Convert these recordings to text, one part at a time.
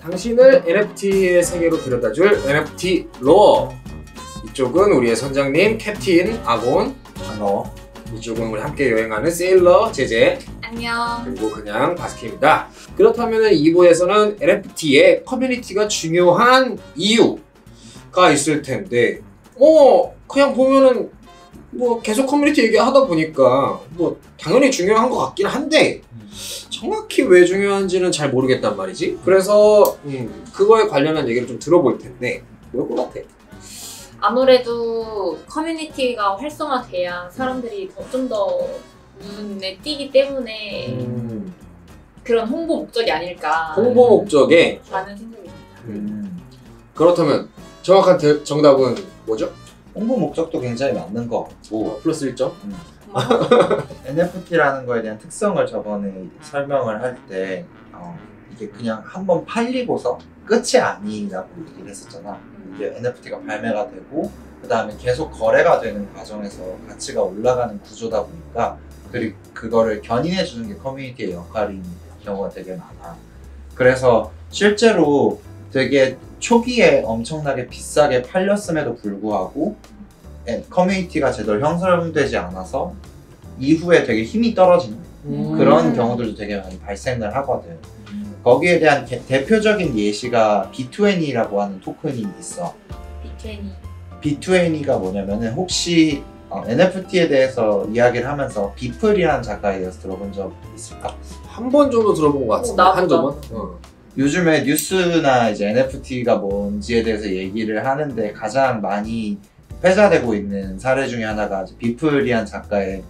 당신을 NFT의 세계로 데려다줄 NFT 로어. 이쪽은 우리의 선장님 캡틴 아곤. 반가워. 이쪽은 우리 함께 여행하는 세일러 제제. 안녕. 그리고 그냥 바스키입니다. 그렇다면 2부에서는 NFT의 커뮤니티가 중요한 이유가 있을 텐데 그냥 보면은 계속 커뮤니티 얘기하다 보니까 당연히 중요한 것 같긴 한데 정확히 왜 중요한지는 잘 모르겠단 말이지. 그래서 그거에 관련한 얘기를 좀 들어볼 텐데 뭘 것 같아? 아무래도 커뮤니티가 활성화돼야 사람들이 좀 더 눈에 띄기 때문에 그런 홍보 목적이 아닐까 홍보 목적에 라는 생각입니다. 그렇다면 정확한 정답은 뭐죠? 홍보 목적도 굉장히 맞는 것 같고 플러스 1점? NFT라는 거에 대한 특성을 저번에 설명을 할 때 이게 그냥 한번 팔리고서 끝이 아니라고 얘기를 했었잖아. 이제 NFT가 발매가 되고 그 다음에 계속 거래가 되는 과정에서 가치가 올라가는 구조다 보니까 그리고 그거를 견인해 주는 게 커뮤니티의 역할인 경우가 되게 많아. 그래서 실제로 되게 초기에 엄청나게 비싸게 팔렸음에도 불구하고 커뮤니티가 제대로 형성되지 않아서 이후에 되게 힘이 떨어지는 그런 경우들도 되게 많이 발생을 하거든. 거기에 대한 대표적인 예시가 B20라고 하는 토큰이 있어. B20가 뭐냐면은 혹시 NFT에 대해서 이야기를 하면서 비플이라는 작가에 대해서 들어본 적 있을까? 한 번 정도 들어본 것 같은데. 한두 번? 요즘에 뉴스나 이제 NFT가 뭔지에 대해서 얘기를 하는데 가장 많이 회자되고 있는 사례 중에 하나가 비플이라는 작가의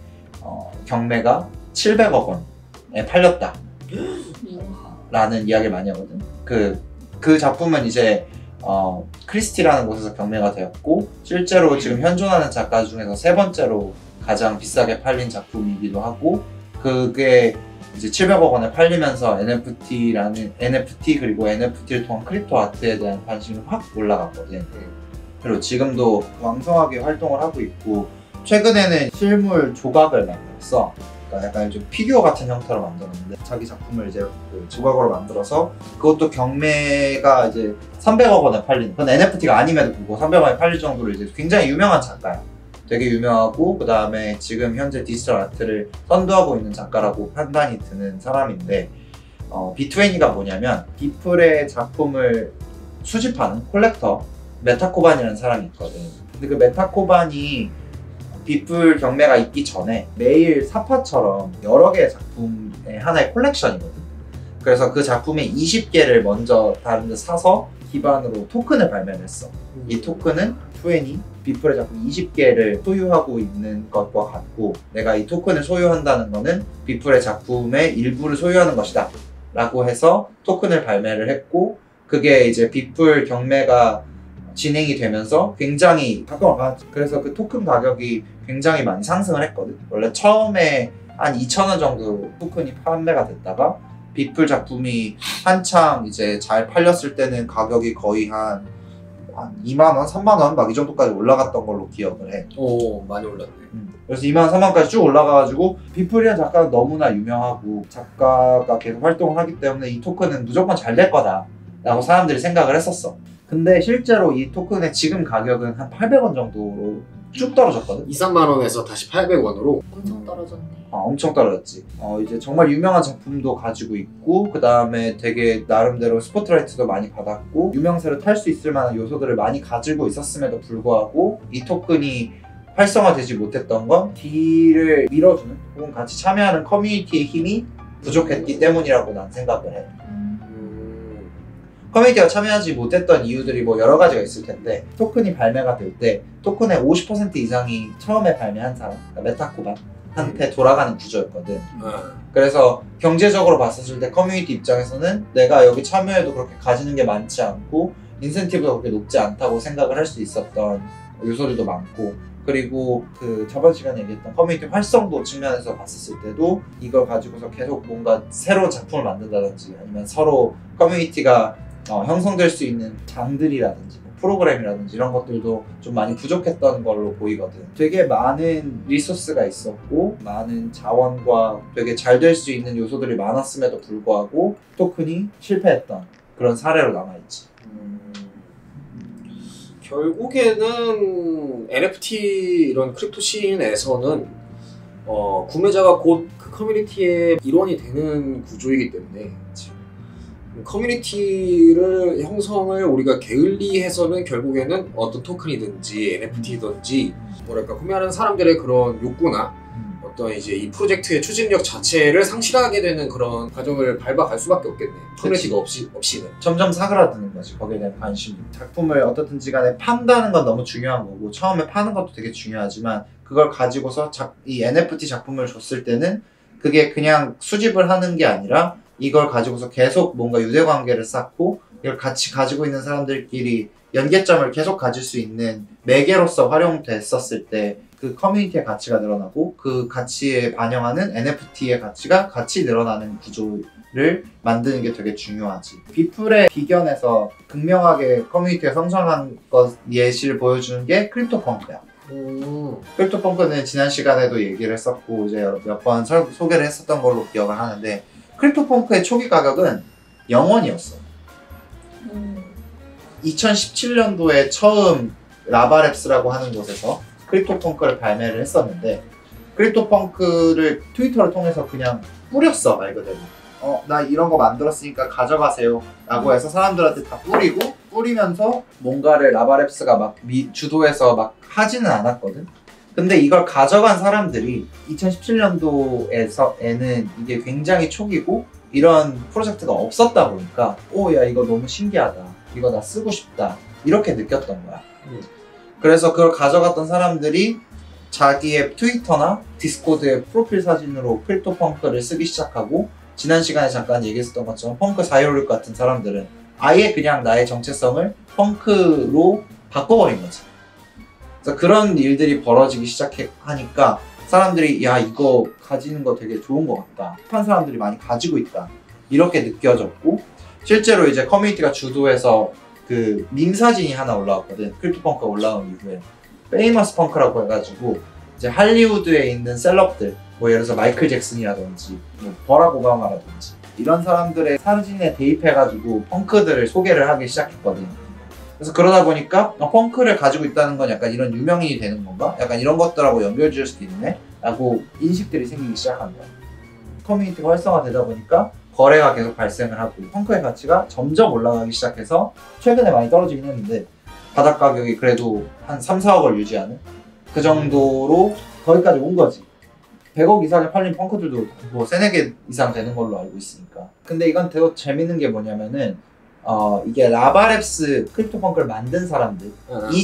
경매가 700억 원에 팔렸다 라는 이야기를 많이 하거든. 그 작품은 이제 크리스티라는 곳에서 경매가 되었고 실제로 지금 현존하는 작가 중에서 세 번째로 가장 비싸게 팔린 작품이기도 하고 그게 이제 700억 원에 팔리면서 NFT 그리고 NFT를 통한 크립토 아트에 대한 관심이 확 올라갔거든. 그리고 지금도 왕성하게 활동을 하고 있고 최근에는 실물 조각을 만들었어. 그러니까 약간 좀 피규어 같은 형태로 만들었는데 자기 작품을 이제 조각으로 만들어서 그것도 경매가 이제 300억 원에 팔리는, 그건 NFT가 아님에도 불구하고 300억 원에 팔릴 정도로 이제 굉장히 유명한 작가야. 되게 유명하고 그 다음에 지금 현재 디지털 아트를 선도하고 있는 작가라고 판단이 드는 사람인데 B20가 뭐냐면 비플의 작품을 수집하는 콜렉터 메타코반이라는 사람이 있거든. 근데 그 메타코반이 비플 경매가 있기 전에 매일 사파처럼 여러 개의 작품의 하나의 콜렉션이거든. 그래서 그 작품의 20개를 먼저 다른 데 사서 기반으로 토큰을 발매를 했어. 이 토큰은 20, 비플의 작품 20개를 소유하고 있는 것과 같고 내가 이 토큰을 소유한다는 거는 비플의 작품의 일부를 소유하는 것이다 라고 해서 토큰을 발매를 했고 그게 이제 비플 경매가 진행이 되면서 굉장히 그래서 그 토큰 가격이 굉장히 많이 상승을 했거든. 원래 처음에 한 2,000원 정도 토큰이 판매가 됐다가 비플 작품이 한창 이제 잘 팔렸을 때는 가격이 거의 한 2만원, 3만원 막 이 정도까지 올라갔던 걸로 기억을 해. 오, 많이 올랐네. 그래서 2만원, 3만원까지 쭉 올라가가지고 비플이라는 작가는 너무나 유명하고 작가가 계속 활동을 하기 때문에 이 토큰은 무조건 잘 될 거다 라고 사람들이 생각을 했었어. 근데 실제로 이 토큰의 지금 가격은 한 800원 정도로 쭉 떨어졌거든. 2, 3만 원에서 다시 800원으로 엄청 떨어졌네. 엄청 떨어졌지. 이제 정말 유명한 작품도 가지고 있고 그 다음에 되게 나름대로 스포트라이트도 많이 받았고 유명세를 탈 수 있을 만한 요소들을 많이 가지고 있었음에도 불구하고 이 토큰이 활성화되지 못했던 건 딜을 밀어주는 혹은 같이 참여하는 커뮤니티의 힘이 부족했기 때문이라고 난 생각을 해. 커뮤니티가 참여하지 못했던 이유들이 여러 가지가 있을 텐데 토큰이 발매가 될 때 토큰의 50% 이상이 처음에 발매한 사람, 그러니까 메타코반한테 돌아가는 구조였거든. 그래서 경제적으로 봤었을 때 커뮤니티 입장에서는 내가 여기 참여해도 그렇게 가지는 게 많지 않고 인센티브가 그렇게 높지 않다고 생각을 할 수 있었던 요소들도 많고 그리고 그 저번 시간에 얘기했던 커뮤니티 활성도 측면에서 봤었을 때도 이걸 가지고서 계속 뭔가 새로운 작품을 만든다든지 아니면 서로 커뮤니티가 형성될 수 있는 장들이라든지 프로그램이라든지 이런 것들도 좀 많이 부족했던 걸로 보이거든. 되게 많은 리소스가 있었고 많은 자원과 되게 잘 될 수 있는 요소들이 많았음에도 불구하고 토큰이 실패했던 그런 사례로 남아있지. 결국에는 NFT 이런 크립토 씬에서는 구매자가 곧 그 커뮤니티의 일원이 되는 구조이기 때문에 커뮤니티를 형성을 우리가 게을리해서는 결국에는 어떤 토큰이든지 NFT든지 뭐랄까 구매하는 사람들의 그런 욕구나 어떤 이제 이 프로젝트의 추진력 자체를 상실하게 되는 그런 과정을 밟아갈 수밖에 없겠네. 커뮤니티가 없이는. 점점 사그라드는 거지. 거기에 대한 관심이. 작품을 어떻든지 간에 판다는 건 너무 중요한 거고 처음에 파는 것도 되게 중요하지만 그걸 가지고서 이 NFT 작품을 줬을 때는 그게 그냥 수집을 하는 게 아니라 이걸 가지고서 계속 뭔가 유대관계를 쌓고 이걸 같이 가지고 있는 사람들끼리 연계점을 계속 가질 수 있는 매개로서 활용됐었을 때 그 커뮤니티의 가치가 늘어나고 그 가치에 반영하는 NFT의 가치가 같이 늘어나는 구조를 만드는 게 되게 중요하지. 비플의 비견에서 극명하게 커뮤니티가 성장한 것 예시를 보여주는 게 크립토펑크야. 크립토펑크는 지난 시간에도 얘기를 했었고 이제 몇 번 소개를 했었던 걸로 기억을 하는데 크립토펑크의 초기 가격은 0원이었어. 2017년도에 처음 라바랩스라고 하는 곳에서 크립토펑크를 발매를 했었는데 크립토펑크를 트위터를 통해서 그냥 뿌렸어. 말 그대로. 나 이런 거 만들었으니까 가져가세요 라고 해서 사람들한테 다 뿌리면서 뭔가를 라바랩스가 막 주도해서 막 하지는 않았거든. 근데 이걸 가져간 사람들이 2017년도에는 이게 굉장히 초기고 이런 프로젝트가 없었다 보니까 야 이거 너무 신기하다, 이거 나 쓰고 싶다 이렇게 느꼈던 거야. 그래서 그걸 가져갔던 사람들이 자기의 트위터나 디스코드의 프로필 사진으로 크립토펑크를 쓰기 시작하고 지난 시간에 잠깐 얘기했었던 것처럼 펑크 자유로울 같은 사람들은 아예 그냥 나의 정체성을 펑크로 바꿔버린 거지. 그래서 그런 일들이 벌어지기 시작하니까 사람들이 야 이거 가지는 거 되게 좋은 것 같다, 한 사람들이 많이 가지고 있다 이렇게 느껴졌고 실제로 이제 커뮤니티가 주도해서 그 밈 사진이 하나 올라왔거든. 크립토펑크가 올라온 이후에 페이머스 펑크라고 해가지고 이제 할리우드에 있는 셀럽들 뭐 예를 들어서 마이클 잭슨이라든지 뭐 버락 오바마라든지 이런 사람들의 사진에 대입해가지고 펑크들을 소개를 하기 시작했거든. 그래서 그러다 보니까 펑크를 가지고 있다는 건 약간 이런 유명인이 되는 건가? 약간 이런 것들하고 연결 지을 수도 있네? 라고 인식들이 생기기 시작한 거야. 커뮤니티가 활성화되다 보니까 거래가 계속 발생을 하고 펑크의 가치가 점점 올라가기 시작해서 최근에 많이 떨어지긴 했는데 바닥 가격이 그래도 한 3, 4억을 유지하는 그 정도로 거기까지 온 거지. 100억 이상에 팔린 펑크들도 뭐 3, 4개 이상 되는 걸로 알고 있으니까. 근데 이건 되게 재밌는 게 뭐냐면은 이게 라바랩스 크립토펑크를 만든 사람들이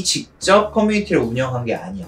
직접 커뮤니티를 운영한 게 아니야.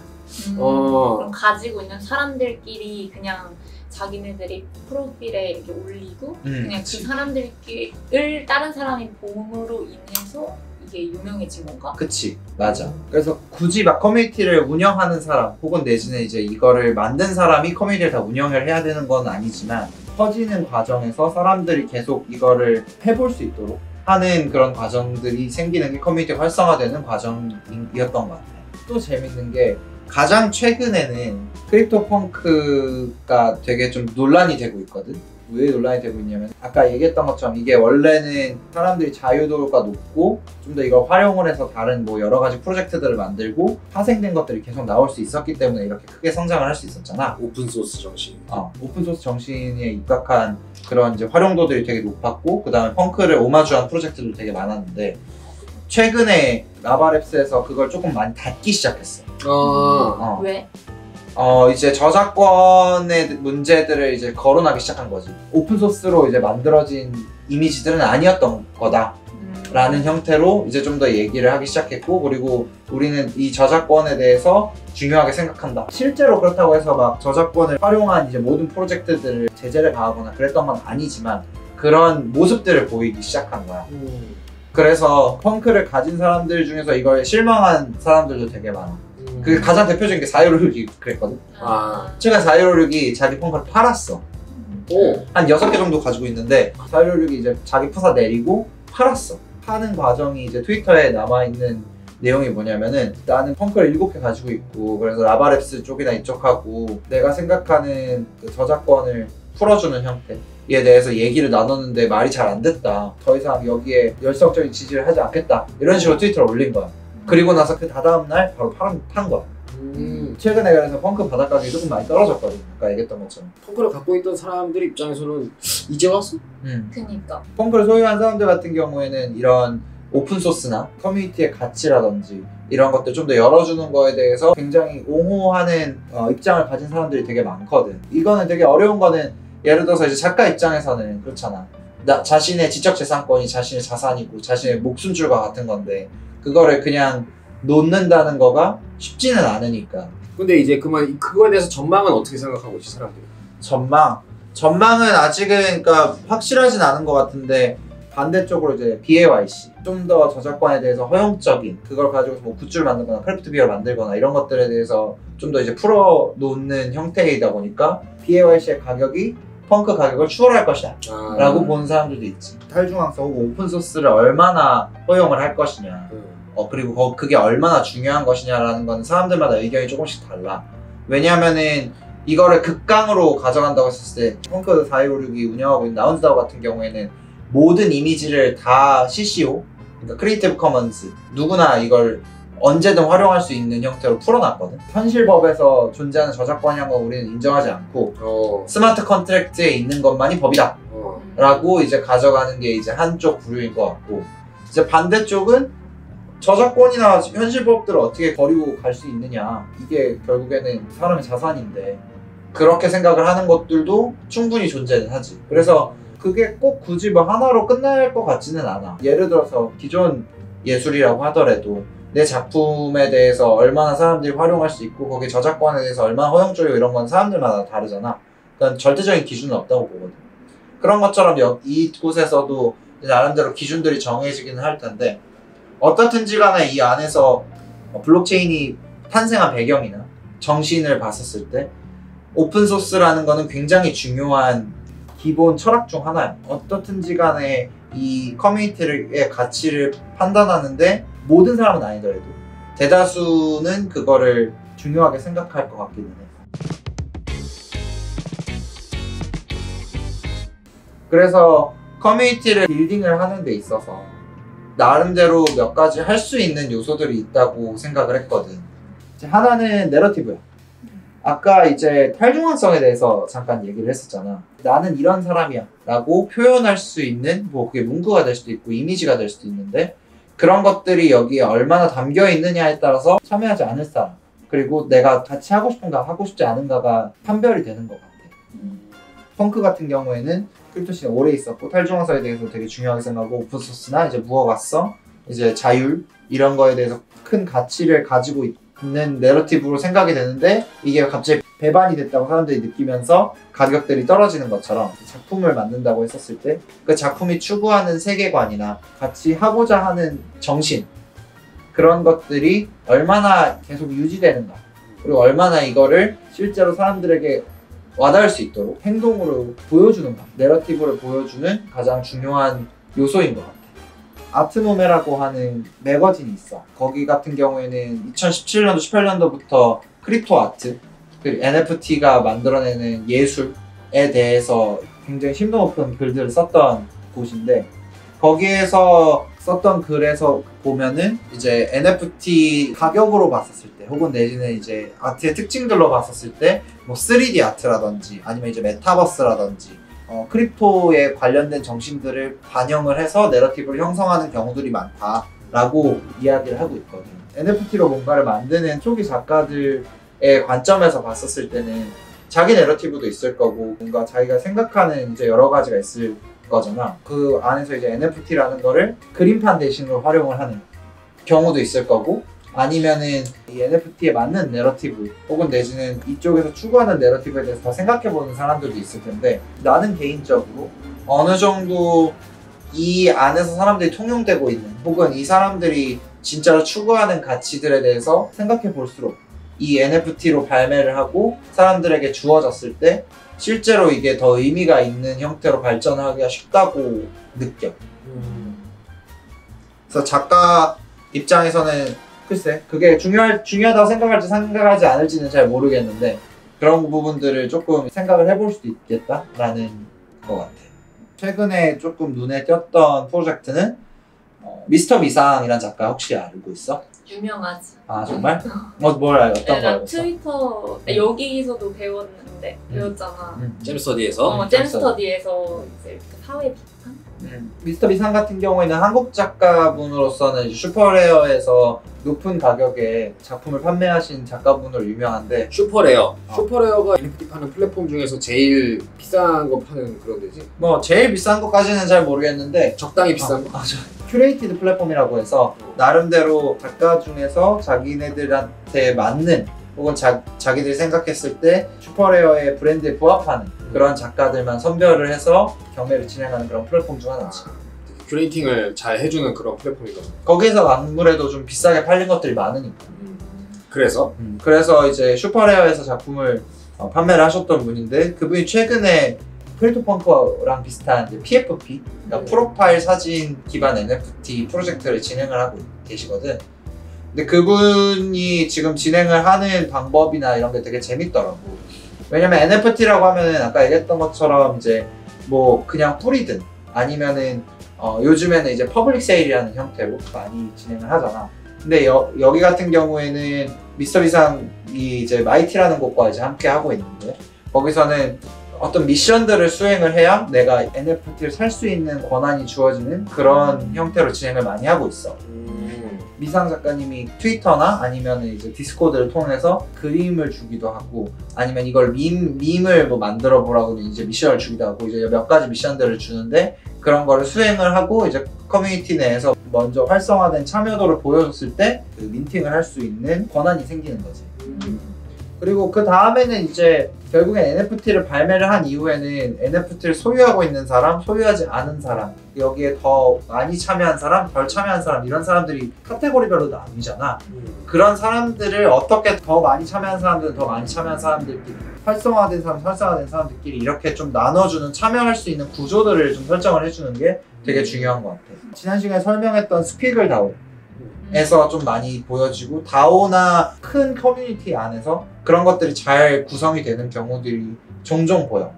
그럼 가지고 있는 사람들끼리 그냥 자기네들이 프로필에 이렇게 올리고 그냥 그 사람들을 다른 사람이 봄으로 인해서 이게 유명해진 건가? 그치, 맞아. 그래서 굳이 막 커뮤니티를 운영하는 사람 혹은 내지는 이제 이거를 만든 사람이 커뮤니티를 다 운영을 해야 되는 건 아니지만 퍼지는 과정에서 사람들이 계속 이거를 해볼 수 있도록 하는 그런 과정들이 생기는 게 커뮤니티가 활성화되는 과정이었던 것 같아. 또 재밌는 게 가장 최근에는 크립토펑크가 되게 좀 논란이 되고 있거든. 왜 논란이 되고 있냐면 아까 얘기했던 것처럼 이게 원래는 사람들이 자유도가 높고 좀 더 이걸 활용을 해서 다른 뭐 여러 가지 프로젝트들을 만들고 파생된 것들이 계속 나올 수 있었기 때문에 이렇게 크게 성장을 할 수 있었잖아. 오픈소스 정신. 오픈소스 정신에 입각한 그런 이제 활용도들이 되게 높았고 그 다음에 펑크를 오마주한 프로젝트도 되게 많았는데 최근에 라바랩스에서 그걸 조금 많이 닫기 시작했어. 왜? 이제 저작권의 문제들을 이제 거론하기 시작한 거지. 오픈소스로 이제 만들어진 이미지들은 아니었던 거다 라는 형태로 이제 좀 더 얘기를 하기 시작했고 그리고 우리는 이 저작권에 대해서 중요하게 생각한다. 실제로 그렇다고 해서 막 저작권을 활용한 이제 모든 프로젝트들을 제재를 가하거나 그랬던 건 아니지만 그런 모습들을 보이기 시작한 거야. 그래서 펑크를 가진 사람들 중에서 이걸 실망한 사람들도 되게 많아. 그 가장 대표적인 게 4.1566이 그랬거든. 최근 4.1566이 자기 펑크를 팔았어. 한 6개 정도 가지고 있는데 4.1566이 이제 자기 프사 내리고 팔았어. 파는 과정이 이제 트위터에 남아있는 내용이 뭐냐면은 나는 펑크를 7개 가지고 있고 그래서 라바랩스 쪽이나 이쪽하고 내가 생각하는 그 저작권을 풀어주는 형태 대해서 얘기를 나눴는데 말이 잘 안 됐다. 더 이상 여기에 열성적인 지지를 하지 않겠다. 이런 식으로 트위터를 올린 거야. 그리고 나서 그 다다음 날 바로 탄 거야. 최근에 그래서 펑크 바닥가격이 조금 많이 떨어졌거든. 아까 얘기했던 것처럼. 펑크를 갖고 있던 사람들 입장에서는 이제 왔어? 그니까. 펑크를 소유한 사람들 같은 경우에는 이런 오픈소스나 커뮤니티의 가치라든지 이런 것들 좀 더 열어주는 거에 대해서 굉장히 옹호하는 입장을 가진 사람들이 되게 많거든. 이거는 되게 어려운 거는 예를 들어서 이제 작가 입장에서는 그렇잖아. 자신의 지적재산권이 자신의 자산이고 자신의 목숨줄과 같은 건데 그거를 그냥 놓는다는 거가 쉽지는 않으니까. 근데 이제 그거에 대해서 전망은 어떻게 생각하고 있지 사람들이? 전망은 아직은 그러니까 확실하진 않은 것 같은데 반대쪽으로 이제 BAYC 좀 더 저작권에 대해서 허용적인 그걸 가지고 뭐 굿즈를 만들거나 크래프트 비어를 만들거나 이런 것들에 대해서 좀 더 이제 풀어놓는 형태이다 보니까 BAYC의 가격이 펑크 가격을 추월할 것이다 라고 보는 사람들도 있지. 탈중앙성 혹은 오픈소스를 얼마나 허용을 할 것이냐 그리고 그게 얼마나 중요한 것이냐라는 건 사람들마다 의견이 조금씩 달라. 왜냐하면은 이거를 극강으로 가져간다고 했을 때 펑크 4256이 운영하고 있는 라운드다오 같은 경우에는 모든 이미지를 다 CCO, 그러니까 크리에이티브 커먼스, 누구나 이걸 언제든 활용할 수 있는 형태로 풀어놨거든. 현실법에서 존재하는 저작권이란 건 우리는 인정하지 않고 스마트 컨트랙트에 있는 것만이 법이다 라고 이제 가져가는 게 이제 한쪽 부류인 것 같고, 이제 반대쪽은 저작권이나 현실법들을 어떻게 버리고 갈 수 있느냐, 이게 결국에는 사람의 자산인데 그렇게 생각을 하는 것들도 충분히 존재는 하지. 그래서 그게 꼭 굳이 뭐 하나로 끝날 것 같지는 않아. 예를 들어서 기존 예술이라고 하더라도 내 작품에 대해서 얼마나 사람들이 활용할 수 있고 거기 저작권에 대해서 얼마나 허용적이고 이런 건 사람들마다 다르잖아. 그러니까 절대적인 기준은 없다고 보거든. 그런 것처럼 이곳에서도 나름대로 기준들이 정해지기는 할 텐데, 어떻든지 간에 이 안에서 블록체인이 탄생한 배경이나 정신을 봤었을 때 오픈소스라는 거는 굉장히 중요한 기본 철학 중 하나야. 어떻든지 간에 이 커뮤니티의 가치를 판단하는데 모든 사람은 아니더라도 대다수는 그거를 중요하게 생각할 것 같기는 해. 그래서 커뮤니티를 빌딩을 하는 데 있어서 나름대로 몇 가지 할 수 있는 요소들이 있다고 생각을 했거든. 하나는 내러티브야. 아까 이제 탈중앙성에 대해서 잠깐 얘기를 했었잖아. 나는 이런 사람이야 라고 표현할 수 있는, 뭐 그게 문구가 될 수도 있고 이미지가 될 수도 있는데, 그런 것들이 여기에 얼마나 담겨 있느냐에 따라서 참여하지 않을 사람, 그리고 내가 같이 하고 싶은가 하고 싶지 않은가가 판별이 되는 것 같아. 펑크 같은 경우에는 크립토씬에 오래 있었고 탈중앙성에 대해서 되게 중요하게 생각하고, 오픈소스나 이제 무엇 이제 자율 이런 거에 대해서 큰 가치를 가지고 있는 내러티브로 생각이 되는데, 이게 갑자기 배반이 됐다고 사람들이 느끼면서 가격들이 떨어지는 것처럼 작품을 만든다고 했었을 때 그 작품이 추구하는 세계관이나 같이 하고자 하는 정신, 그런 것들이 얼마나 계속 유지되는가, 그리고 얼마나 이거를 실제로 사람들에게 와닿을 수 있도록 행동으로 보여주는가, 내러티브를 보여주는 가장 중요한 요소인 것 같아요. 아트노메라고 하는 매거진이 있어. 거기 같은 경우에는 2017년도, 18년도부터 크립토 아트, 그리고 NFT가 만들어내는 예술에 대해서 굉장히 심도 높은 글들을 썼던 곳인데, 거기에서 썼던 글에서 보면은 이제 NFT 가격으로 봤었을 때, 혹은 내지는 이제 아트의 특징들로 봤었을 때, 뭐 3D 아트라든지 아니면 이제 메타버스라든지 크립토에 관련된 정신들을 반영을 해서 내러티브를 형성하는 경우들이 많다라고 이야기를 하고 있거든. NFT로 뭔가를 만드는 초기 작가들의 관점에서 봤었을 때는 자기 내러티브도 있을 거고, 뭔가 자기가 생각하는 이제 여러 가지가 있을 거잖아. 그 안에서 이제 NFT라는 거를 그림판 대신으로 활용을 하는 경우도 있을 거고, 아니면은 이 NFT에 맞는 내러티브 혹은 내지는 이쪽에서 추구하는 내러티브에 대해서 더 생각해보는 사람들도 있을 텐데, 나는 개인적으로 어느 정도 이 안에서 사람들이 통용되고 있는, 혹은 이 사람들이 진짜로 추구하는 가치들에 대해서 생각해 볼수록 이 NFT로 발매를 하고 사람들에게 주어졌을 때 실제로 이게 더 의미가 있는 형태로 발전하기가 쉽다고 느껴. 그래서 작가 입장에서는 글쎄 그게 중요하다고 생각할지 생각하지 않을지는 잘 모르겠는데, 그런 부분들을 조금 생각을 해볼 수도 있겠다라는 것 같아. 최근에 조금 눈에 띄었던 프로젝트는 미스터 미상이란 작가 혹시 알고 있어? 유명하지. 아 정말? 뭘 알고 어떤 걸 나 알고 있어? 트위터 여기서도 배웠는데 배웠잖아. 잼스터디에서 잼스터디에서 이제 사회 비판? 미스터 미상 같은 경우에는 한국 작가분으로서는 슈퍼레어에서 높은 가격에 작품을 판매하신 작가분으로 유명한데 슈퍼레어. 슈퍼레어가 NFT 파는 플랫폼 중에서 제일 비싼 거 파는 그런 데지? 뭐 제일 비싼 것까지는 잘 모르겠는데 적당히 비싼 거? 큐레이티드 플랫폼이라고 해서 나름대로 작가 중에서 자기네들한테 맞는 혹은 자기들이 생각했을 때 슈퍼레어의 브랜드에 부합하는 그런 작가들만 선별을 해서 경매를 진행하는 그런 플랫폼 중 하나지. 큐레이팅을 잘 해주는 그런 플랫폼이거든. 거기서 아무래도 좀 비싸게 팔린 것들이 많으니까. 그래서 이제 슈퍼레어에서 작품을 판매를 하셨던 분인데 그분이 최근에 크립토펑크랑 비슷한 이제 PFP, 그러니까 프로파일 사진 기반 NFT 프로젝트를 진행을 하고 계시거든. 근데 그분이 지금 진행을 하는 방법이나 이런 게 되게 재밌더라고. 왜냐면 NFT라고 하면은 아까 얘기했던 것처럼 이제 뭐 그냥 뿌리든 아니면은 요즘에는 이제 퍼블릭 세일이라는 형태로 많이 진행을 하잖아. 근데 여기 같은 경우에는 미스터 비상이 이제 마이티라는 곳과 이제 함께 하고 있는데 거기서는 어떤 미션들을 수행을 해야 내가 NFT를 살 수 있는 권한이 주어지는 그런 형태로 진행을 많이 하고 있어. 미상 작가님이 트위터나 아니면 이제 디스코드를 통해서 그림을 주기도 하고 아니면 이걸 밈을 뭐 만들어 보라고 이제 미션을 주기도 하고 이제 몇 가지 미션들을 주는데 그런 거를 수행을 하고 이제 커뮤니티 내에서 먼저 활성화된 참여도를 보여줬을 때 그 민팅을 할 수 있는 권한이 생기는 거지. 그리고 그 다음에는 이제 결국엔 NFT를 발매를 한 이후에는 NFT를 소유하고 있는 사람, 소유하지 않은 사람, 여기에 더 많이 참여한 사람, 덜 참여한 사람 이런 사람들이 카테고리별로 나뉘잖아. 그런 사람들을 어떻게 더 많이 참여한 사람들은 더 많이 참여한 사람들끼리 활성화된 사람, 활성화된 사람들끼리 이렇게 좀 나눠주는 참여할 수 있는 구조들을 좀 설정을 해주는 게 되게 중요한 것 같아. 지난 시간에 설명했던 스피글 다오 에서 좀 많이 보여지고 다오나 큰 커뮤니티 안에서 그런 것들이 잘 구성이 되는 경우들이 종종 보여.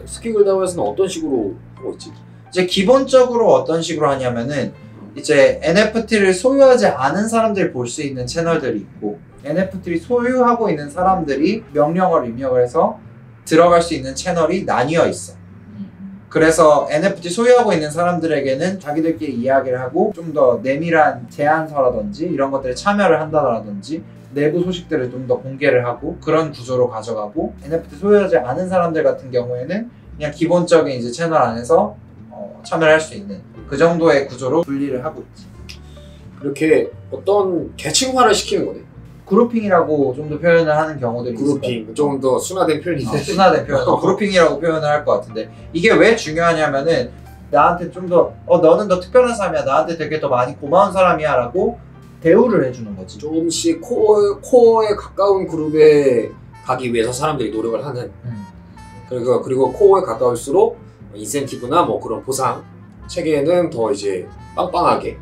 스키글 다오에서는 어떤 식으로 하고 있지? 이제 기본적으로 어떤 식으로 하냐면은 이제 NFT를 소유하지 않은 사람들이 볼 수 있는 채널들이 있고 NFT를 소유하고 있는 사람들이 명령어를 입력을 해서 들어갈 수 있는 채널이 나뉘어 있어. 그래서 NFT 소유하고 있는 사람들에게는 자기들끼리 이야기를 하고 좀 더 내밀한 제안서라든지 이런 것들에 참여를 한다든지 내부 소식들을 좀 더 공개를 하고 그런 구조로 가져가고 NFT 소유하지 않은 사람들 같은 경우에는 그냥 기본적인 이제 채널 안에서 참여를 할 수 있는 그 정도의 구조로 분리를 하고 있지. 이렇게 어떤 계층화를 시키는 거네. 그룹핑이라고 좀 더 표현을 하는 경우들이 있어요. 그룹핑, 좀 더 순화된 표현인데. 순화된 표현, 그룹핑이라고 표현을 할 것 같은데 이게 왜 중요하냐면은 나한테 좀 더 너는 더 특별한 사람이야, 나한테 되게 더 많이 고마운 사람이야 라고 대우를 해주는 거지. 조금씩 코어에 가까운 그룹에 가기 위해서 사람들이 노력을 하는. 그리고 코어에 가까울수록 인센티브나 뭐 그런 보상 체계는 더 이제 빵빵하게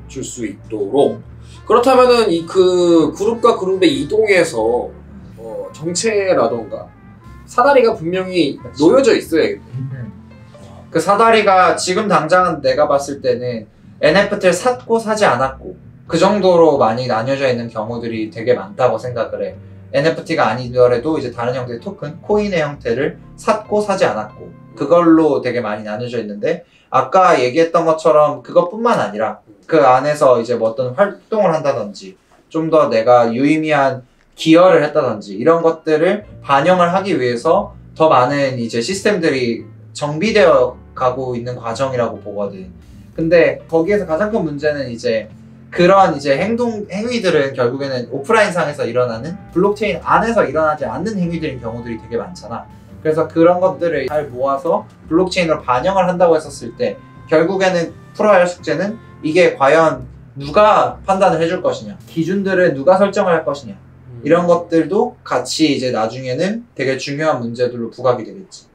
줄 수 있도록. 그렇다면은 그 그룹과 그룹의 이동에서 정체라던가 사다리가 분명히 놓여져 있어야겠네. 그 사다리가 지금 당장 내가 봤을 때는 NFT를 샀고 사지 않았고 그 정도로 많이 나뉘어져 있는 경우들이 되게 많다고 생각을 해. NFT가 아니더라도 이제 다른 형태의 토큰, 코인의 형태를 샀고 사지 않았고 그걸로 되게 많이 나뉘어져 있는데 아까 얘기했던 것처럼 그것뿐만 아니라 그 안에서 이제 뭐 어떤 활동을 한다든지 좀 더 내가 유의미한 기여를 했다든지 이런 것들을 반영을 하기 위해서 더 많은 이제 시스템들이 정비되어 가고 있는 과정이라고 보거든. 근데 거기에서 가장 큰 문제는 이제 그런 이제 행위들은 결국에는 오프라인 상에서 일어나는 블록체인 안에서 일어나지 않는 행위들인 경우들이 되게 많잖아. 그래서 그런 것들을 잘 모아서 블록체인으로 반영을 한다고 했었을 때 결국에는 풀어야 할 숙제는 이게 과연 누가 판단을 해줄 것이냐, 기준들을 누가 설정을 할 것이냐 이런 것들도 같이 이제 나중에는 되게 중요한 문제들로 부각이 되겠지.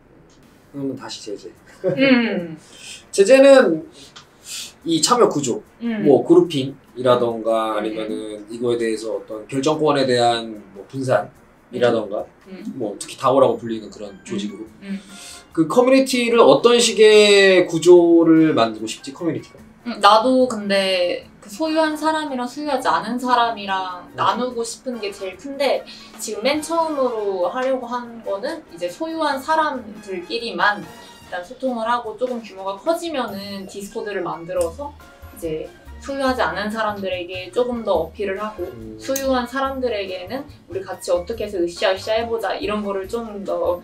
그러면 다시 제재. 제재는 이 참여 구조, 뭐 그룹핑이라던가 아니면은 이거에 대해서 어떤 결정권에 대한 뭐 분산 이라던가 뭐 특히 다오라고 불리는 그런 조직으로 그 커뮤니티를 어떤 식의 구조를 만들고 싶지 커뮤니티가? 나도 근데 그 소유한 사람이랑 소유하지 않은 사람이랑 나누고 싶은 게 제일 큰데 지금 맨 처음으로 하려고 한 거는 이제 소유한 사람들끼리만 일단 소통을 하고 조금 규모가 커지면은 디스코드를 만들어서 이제 소유하지 않은 사람들에게 조금 더 어필을 하고 소유한 사람들에게는 우리 같이 어떻게 해서 으쌰으쌰 해보자 이런 거를 좀 더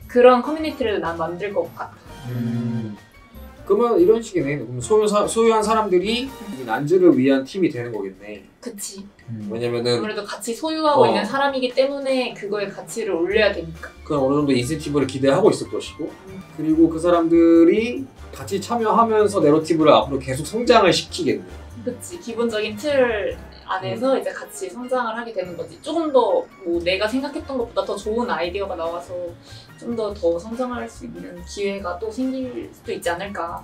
그런 커뮤니티를 난 만들 것 같아. 그러면 이런 식이네. 그럼 소유한 사람들이 난즈를 위한 팀이 되는 거겠네. 그치. 왜냐면은 아무래도 같이 소유하고 있는 사람이기 때문에 그거의 가치를 올려야 되니까. 그건 어느 정도 인센티브를 기대하고 있을 것이고 그리고 그 사람들이 같이 참여하면서 내러티브를 앞으로 계속 성장을 시키겠네. 그치. 기본적인 틀 안에서 이제 같이 성장을 하게 되는 거지. 조금 더 뭐 내가 생각했던 것보다 더 좋은 아이디어가 나와서 좀 더 성장할 수 있는 기회가 또 생길 수도 있지 않을까.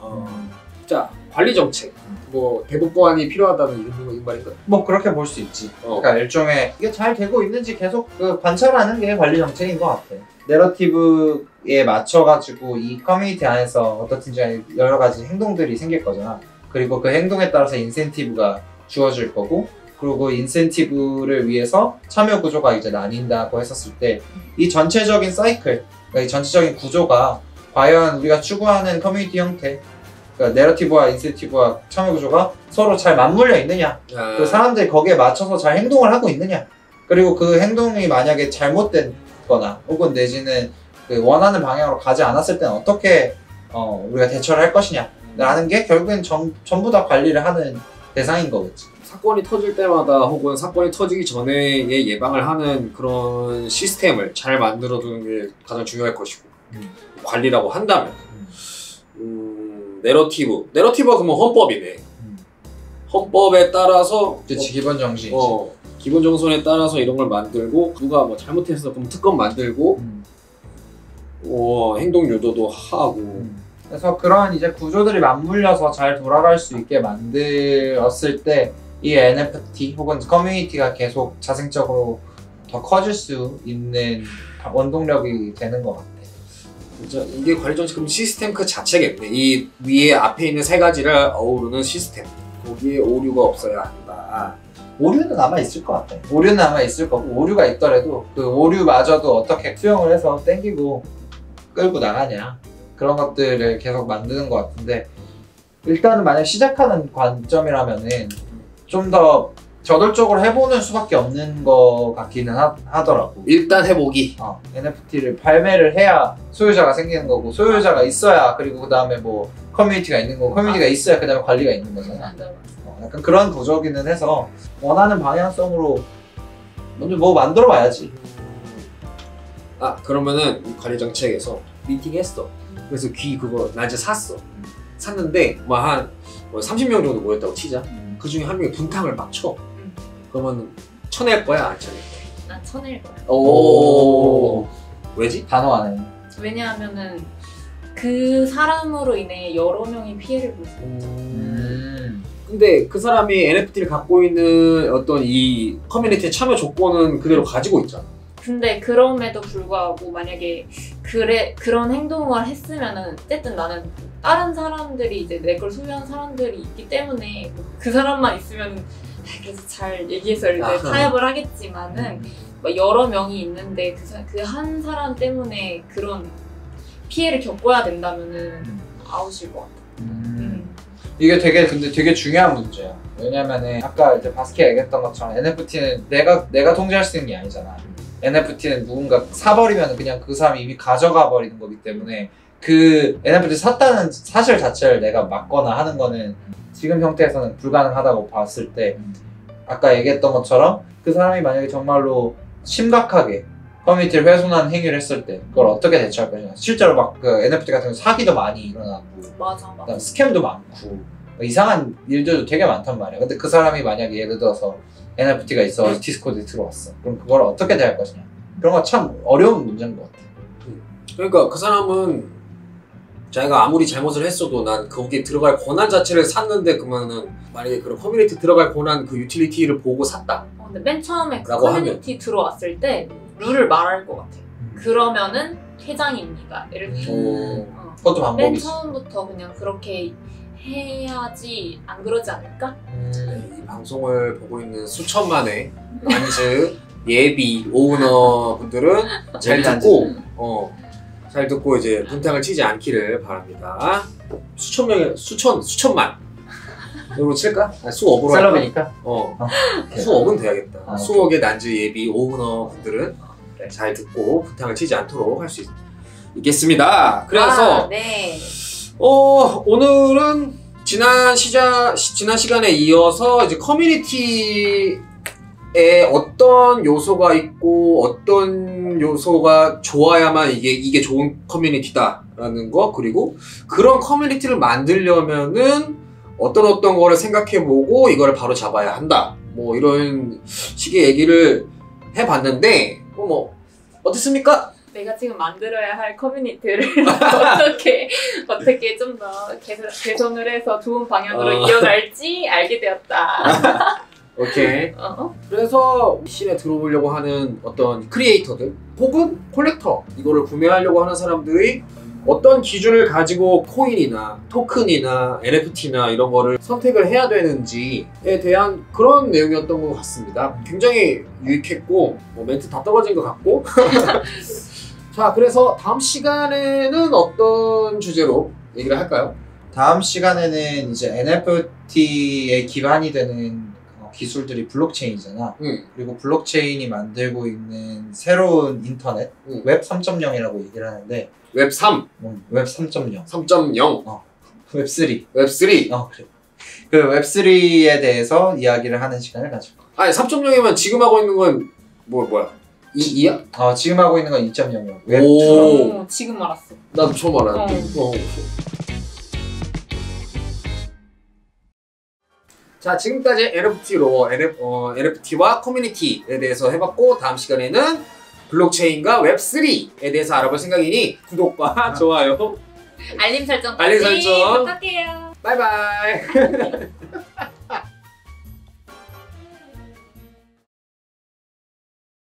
자, 관리 정책. 뭐 대북 보안이 필요하다는 이런 말인가? 뭐 그렇게 볼 수 있지. 그러니까 일종의 이게 잘 되고 있는지 계속 그 관찰하는 게 관리 정책인 것 같아. 내러티브에 맞춰가지고 이 커뮤니티 안에서 어떻든지 여러 가지 행동들이 생길 거잖아. 그리고 그 행동에 따라서 인센티브가 주어질 거고 그리고 인센티브를 위해서 참여 구조가 이제 나뉜다고 했었을 때 이 전체적인 사이클, 그러니까 이 전체적인 구조가 과연 우리가 추구하는 커뮤니티 형태 그러니까 내러티브와 인센티브와 참여 구조가 서로 잘 맞물려 있느냐 그 사람들이 거기에 맞춰서 잘 행동을 하고 있느냐 그리고 그 행동이 만약에 잘못된 거나 혹은 내지는 그 원하는 방향으로 가지 않았을 때는 어떻게 우리가 대처를 할 것이냐 라는 게 결국엔 전부 다 관리를 하는 대상인 거겠지. 사건이 터질 때마다 혹은 사건이 터지기 전에 예방을 하는 그런 시스템을 잘 만들어두는 게 가장 중요할 것이고 관리라고 한다면 내러티브가 그러면 헌법이네. 헌법에 따라서 그치 기본 정신이지. 기본 정선에 따라서 이런 걸 만들고 누가 뭐 잘못했어 그럼 특검 만들고 행동 유도도 하고 그래서 그런 이제 구조들이 맞물려서 잘 돌아갈 수 있게 만들었을 때 이 NFT 혹은 커뮤니티가 계속 자생적으로 더 커질 수 있는 원동력이 되는 것 같아. 진짜 이게 관리 정책 시스템 그 자체겠네. 이 위에 앞에 있는 세 가지를 어우르는 시스템. 거기에 오류가 없어야 한다. 오류는 남아 있을 것 같아. 오류는 남아 있을 거고 오류가 있더라도 그 오류마저도 어떻게 수용을 해서 땡기고 끌고 나가냐 그런 것들을 계속 만드는 것 같은데 일단은 만약 시작하는 관점이라면은 좀 더 저돌적으로 해보는 수밖에 없는 것 같기는 하더라고. 일단 해보기. NFT를 발매를 해야 소유자가 생기는 거고 소유자가 있어야 그리고 그 다음에 뭐 커뮤니티가 있는 거고 커뮤니티가 있어야 그 다음에 관리가 있는 거잖아. 약간 그런 구조기는 해서 원하는 방향성으로 먼저 뭐 만들어 봐야지. 그러면은 이 관리 정책에서 미팅했어. 그래서 귀 그거 나 이제 샀는데 뭐 한 30명 정도 모였다고 치자. 그 중에 한 명이 분탕을 막 쳐. 그러면 쳐낼 거야 안 쳐낼 거야? 난 쳐낼 거야. 오. 왜지? 단호하네. 왜냐하면은 그 사람으로 인해 여러 명이 피해를 볼 수 있어. 근데 그 사람이 NFT를 갖고 있는 어떤 이 커뮤니티의 참여 조건은 그대로 가지고 있잖아. 근데 그럼에도 불구하고 만약에 그런 행동을 했으면은 어쨌든 나는 다른 사람들이 이제 내 걸 소유한 사람들이 있기 때문에 그 사람만 있으면 그래서 잘 얘기해서 이제 타협을 하겠지만은 여러 명이 있는데 그 한 사람 때문에 그런 피해를 겪어야 된다면은 아웃일 것 같아. 이게 되게 중요한 문제야. 왜냐면은 아까 이제 바스케 얘기했던 것처럼 NFT는 내가 통제할 수 있는 게 아니잖아. NFT는 누군가 사버리면 그냥 그 사람이 이미 가져가 버리는 거기 때문에 그 NFT 샀다는 사실 자체를 내가 막거나 하는 거는 지금 형태에서는 불가능하다고 봤을 때 아까 얘기했던 것처럼 그 사람이 만약에 정말로 심각하게 커뮤니티를 훼손하는 행위를 했을 때 그걸 어떻게 대처할 것이냐. 실제로 막 그 NFT 같은 거 사기도 많이 일어나고 맞아. 스캠도 많고 이상한 일들도 되게 많단 말이야. 근데 그 사람이 만약에 예를 들어서 NFT가 있어 디스코드에 들어왔어. 그럼 그걸 어떻게 대할 것이냐. 그런 거 참 어려운 문제인 것 같아. 그러니까 그 사람은 자기가 아무리 잘못을 했어도 난 거기에 들어갈 권한 자체를 샀는데 그러면은 만약에 그런 커뮤니티 들어갈 권한 그 유틸리티를 보고 샀다. 근데 맨 처음에 그 커뮤니티 들어왔을 때 룰을 말할 것 같아요. 그러면은 퇴장입니다. 이렇게. 그것도 맨 방법이지. 처음부터 그냥 그렇게 해야지 안 그러지 않을까? 이 방송을 보고 있는 수천만의 만즈 예비 오너 분들은 잘 듣고 잘 듣고 이제 분탕을 치지 않기를 바랍니다. 수천만 으로 칠까? 아니, 수억으로 할까? 셀럽이니까. 수억은 돼야겠다. 오케이. 수억의 난즈 예비 오너 분들은 잘 듣고 분탕을 치지 않도록 할 수 있겠습니다. 그래서 네. 오늘은 지난 시간에 이어서 이제 커뮤니티에 어떤 요소가 있고 어떤 요소가 좋아야만 이게 좋은 커뮤니티다라는 거, 그리고 그런 커뮤니티를 만들려면은 어떤 거를 생각해보고 이거를 바로 잡아야 한다. 뭐 이런 식의 얘기를 해봤는데 뭐 어땠습니까? 내가 지금 만들어야 할 커뮤니티를 어떻게 좀 더 개선을 해서 좋은 방향으로 이어갈지 알게 되었다. 오케이. 그래서 씬에 들어오려고 하는 어떤 크리에이터들 혹은 콜렉터, 이거를 구매하려고 하는 사람들이 어떤 기준을 가지고 코인이나 토큰이나 NFT나 이런 거를 선택을 해야 되는지에 대한 그런 내용이었던 것 같습니다. 굉장히 유익했고 멘트 다 떨어진 것 같고 자, 그래서 다음 시간에는 어떤 주제로 얘기를 할까요? 다음 시간에는 이제 NFT의 기반이 되는 기술들이 블록체인이잖아. 그리고 블록체인이 만들고 있는 새로운 인터넷, 웹 3.0이라고 얘기를 하는데 웹 3, 웹 3.0, 3.0, 웹 3. 웹 3. 그래. 그 웹 3에 대해서 이야기를 하는 시간을 가질 거야. 아니 3.0이면 지금 하고 있는 건 뭐야? 2야? 지금 하고 있는 건 2.0이야. 웹 오, 지금 알았어. 나도 처음 알았는데. 자, 지금까지 NFT와 커뮤니티에 대해서 해봤고, 다음 시간에는 블록체인과 웹3에 대해서 알아볼 생각이니 구독과 좋아요, 알림 설정까지 알림 설정. 부탁해요. 바이바이.